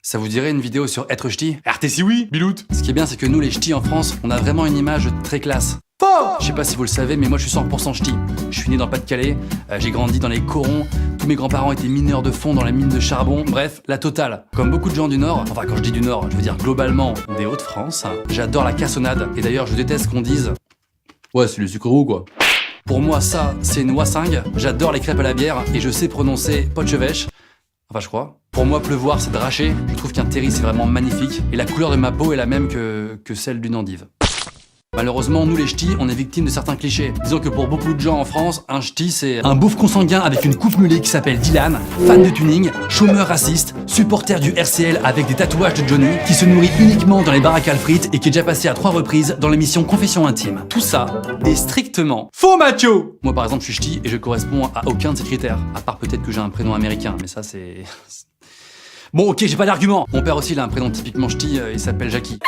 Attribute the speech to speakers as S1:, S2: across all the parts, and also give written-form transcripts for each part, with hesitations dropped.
S1: Ça vous dirait une vidéo sur être ch'ti? RT si oui, Bilout. Ce qui est bien, c'est que nous, les ch'tis en France, on a vraiment une image très classe. Faux! Je sais pas si vous le savez, mais moi je suis 100% ch'ti. Je suis né dans le Pas-de-Calais, j'ai grandi dans les corons, tous mes grands-parents étaient mineurs de fond dans la mine de charbon, bref, la totale. Comme beaucoup de gens du Nord, enfin quand je dis du Nord, je veux dire globalement des Hauts-de-France, j'adore la cassonade, et d'ailleurs je déteste qu'on dise « Ouais, c'est le sucre roux quoi ». Pour moi, ça, c'est une wassingue, j'adore les crêpes à la bière, et je sais prononcer potchevêche. Enfin, je crois. Pour moi, pleuvoir, c'est dracher. Je trouve qu'un terri, c'est vraiment magnifique. Et la couleur de ma peau est la même que celle d'une endive. Malheureusement, nous les ch'tis, on est victimes de certains clichés. Disons que pour beaucoup de gens en France, un ch'ti, c'est un beauf consanguin avec une coupe mulet qui s'appelle Dylan, fan de tuning, chômeur raciste, supporter du RCL avec des tatouages de Johnny, qui se nourrit uniquement dans les baraques à frites et qui est déjà passé à 3 reprises dans l'émission Confession Intime. Tout ça est strictement faux, macho. Moi, par exemple, je suis ch'ti et je corresponds à aucun de ces critères. À part peut-être que j'ai un prénom américain, mais ça, c'est... Bon, ok, j'ai pas d'argument. Mon père aussi, il a un prénom typiquement ch'ti, il s'appelle Jackie.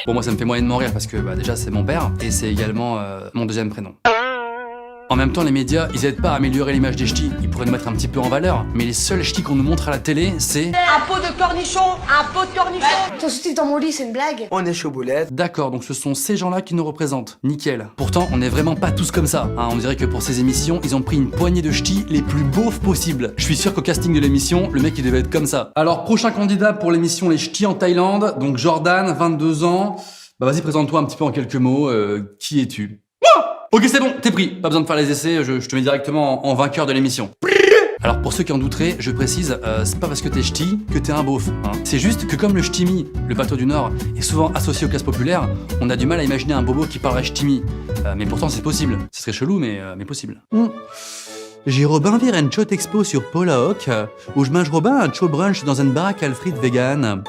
S1: Bon, moi ça me fait moyennement rire parce que déjà c'est mon père et c'est également mon deuxième prénom. En même temps, les médias, ils aident pas à améliorer l'image des ch'tis, ils pourraient nous mettre un petit peu en valeur, mais les seuls ch'tis qu'on nous montre à la télé, c'est...
S2: Un pot de cornichon. Un pot de cornichon.
S3: Ton soutif dans mon lit, c'est une blague?
S4: On est chaud boulette.
S1: D'accord, donc ce sont ces gens-là qui nous représentent. Nickel. Pourtant, on n'est vraiment pas tous comme ça. Hein, on dirait que pour ces émissions, ils ont pris une poignée de ch'tis les plus beaufs possibles. Je suis sûr qu'au casting de l'émission, le mec il devait être comme ça. Alors, prochain candidat pour l'émission Les Ch'tis en Thaïlande, donc Jordan, 22 ans. Bah vas-y, présente-toi un petit peu en quelques mots. Qui es-tu? Ok, c'est bon, t'es pris. Pas besoin de faire les essais, je te mets directement en vainqueur de l'émission. Alors pour ceux qui en douteraient, je précise, c'est pas parce que t'es ch'ti que t'es un beauf. Hein. C'est juste que comme le ch'timi, le bateau du Nord, est souvent associé aux classes populaires, on a du mal à imaginer un bobo qui parlerait ch'timi. Mais pourtant c'est possible. Ce serait chelou, mais possible. J'ai Robin vir un chot expo sur Paula Hawk, où je mange Robin un chot brunch dans une baraque Alfred vegan.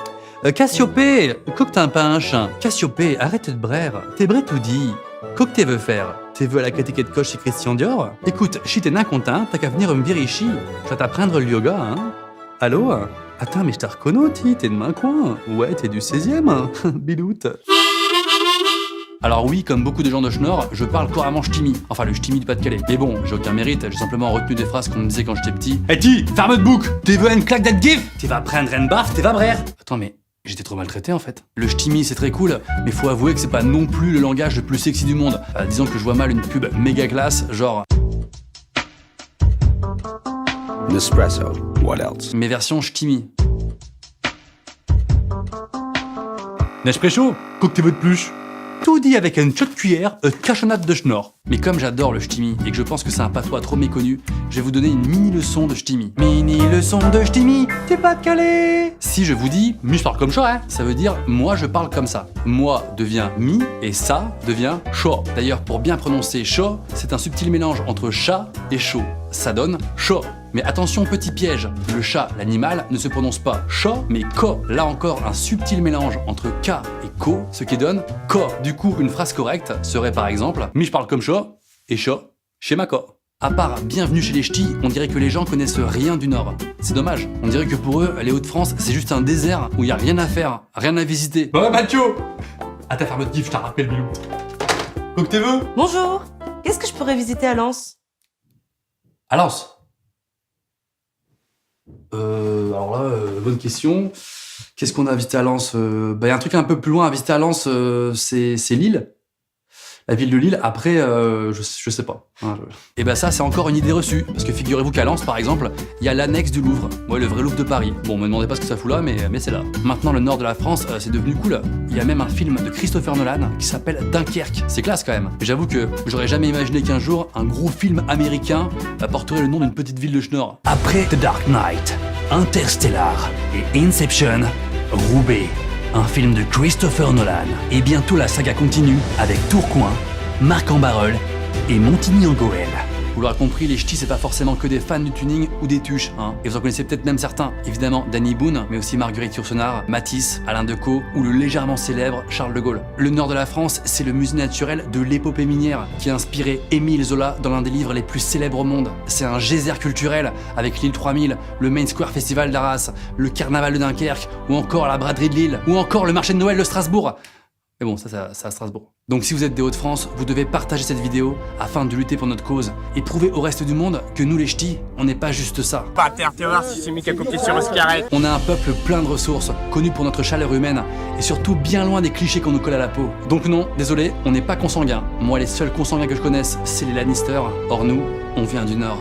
S1: Cassiopée, coque t'un pinche. Cassiopée, arrête de braire. T'es bré tout dit. Qu'est-ce que t'es veux faire? T'es veux à la critique de coche chez Christian Dior? Écoute, si t'es nain content, t'as qu'à venir me virer ici. Je vais t'apprendre le yoga, hein? Allô? Attends, mais je t'ai reconnu, t'es de main coin. Ouais, t'es du 16e. Biloute. Alors oui, comme beaucoup de gens de Schnorr, je parle couramment ch'timi. Enfin, le ch'timi du Pas-de-Calais. Mais bon, j'ai aucun mérite, j'ai simplement retenu des phrases qu'on me disait quand j'étais petit. Eh ti, ferme de bouc! T'es veux une claque d'être gif? T'es vas prendre une baffe, t'es va brère. Attends, mais... J'étais trop maltraité en fait. Le ch'timi c'est très cool, mais faut avouer que c'est pas non plus le langage le plus sexy du monde. Disons que je vois mal une pub méga classe, genre...
S4: Nespresso, what else?
S1: Mais version ch'timi. Nespresso, coque votre pluche. Tout dit avec une chaude cuillère, cachonnade de Schnorr. Mais comme j'adore le ch'timi et que je pense que c'est un patois trop méconnu, je vais vous donner une mini leçon de ch'timi. Mini leçon de ch'timi, t'es pas de Calais. Si je vous dis, je parle comme ça, hein, ça veut dire moi je parle comme ça. Moi devient mi et ça devient chaud. D'ailleurs, pour bien prononcer chaud, c'est un subtil mélange entre chat et chaud. Ça donne chaud. Mais attention, petit piège, le chat, l'animal, ne se prononce pas chat, mais ko. Là encore, un subtil mélange entre k et ko, ce qui donne ko. Du coup, une phrase correcte serait par exemple « je parle comme chat et chat chez ma ko ». À part Bienvenue chez les ch'tis, on dirait que les gens connaissent rien du Nord. C'est dommage. On dirait que pour eux, les Hauts-de-France, c'est juste un désert où il y a rien à faire, rien à visiter. Bah Mathieu, à ta ferme de gif, je t'en rappelle Bilou. Quoi que t'es veux?
S5: Bonjour. Qu'est-ce que je pourrais visiter à Lens?
S1: À Lens. Alors là, bonne question. Qu'est-ce qu'on a à visiter à Lens? Y a un truc un peu plus loin à visiter à Lens, c'est Lille. La ville de Lille, après, je sais pas. Hein, Et ça, c'est encore une idée reçue. Parce que figurez-vous qu'à Lens, par exemple, il y a l'annexe du Louvre. Ouais, le vrai Louvre de Paris. Bon, me demandez pas ce que ça fout là, mais c'est là. Maintenant, le nord de la France, c'est devenu cool. Il y a même un film de Christopher Nolan qui s'appelle Dunkerque. C'est classe quand même. J'avoue que j'aurais jamais imaginé qu'un jour, un gros film américain porterait le nom d'une petite ville de Schnorr. Après The Dark Knight, Interstellar et Inception, Roubaix. Un film de Christopher Nolan. Et bientôt la saga continue avec Tourcoing, Marc en Barœul et Montigny-en-Goël. Vous l'aurez compris, les ch'tis c'est pas forcément que des fans du tuning ou des tuches, hein. Et vous en connaissez peut-être même certains. Évidemment Danny Boone, mais aussi Marguerite Yourcenar, Matisse, Alain Decaux ou le légèrement célèbre Charles de Gaulle. Le nord de la France, c'est le musée naturel de l'épopée minière qui a inspiré Émile Zola dans l'un des livres les plus célèbres au monde. C'est un geyser culturel avec l'île 3000, le Main Square Festival d'Arras, le carnaval de Dunkerque ou encore la braderie de Lille ou encore le marché de Noël de Strasbourg. Mais bon, ça à Strasbourg. Donc si vous êtes des Hauts-de-France, vous devez partager cette vidéo afin de lutter pour notre cause et prouver au reste du monde que nous les ch'tis, on n'est pas juste ça.
S6: Pas terre si c'est mis qu'à copier sur Oscaret.
S1: On a un peuple plein de ressources, connu pour notre chaleur humaine et surtout bien loin des clichés qu'on nous colle à la peau. Donc non, désolé, on n'est pas consanguins. Moi, les seuls consanguins que je connaisse, c'est les Lannister. Or nous, on vient du Nord.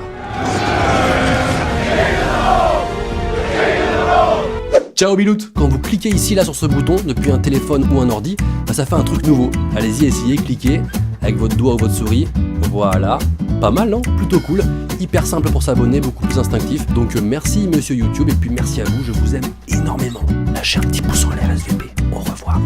S1: Ciao Bilout.
S7: Quand vous cliquez ici là sur ce bouton depuis un téléphone ou un ordi, bah, ça fait un truc nouveau. Allez-y, essayez, cliquez avec votre doigt ou votre souris. Voilà, pas mal non? Plutôt cool, hyper simple pour s'abonner, beaucoup plus instinctif. Donc merci monsieur YouTube et puis merci à vous, je vous aime énormément. Lâchez un petit pouce en l'air SVP, au revoir.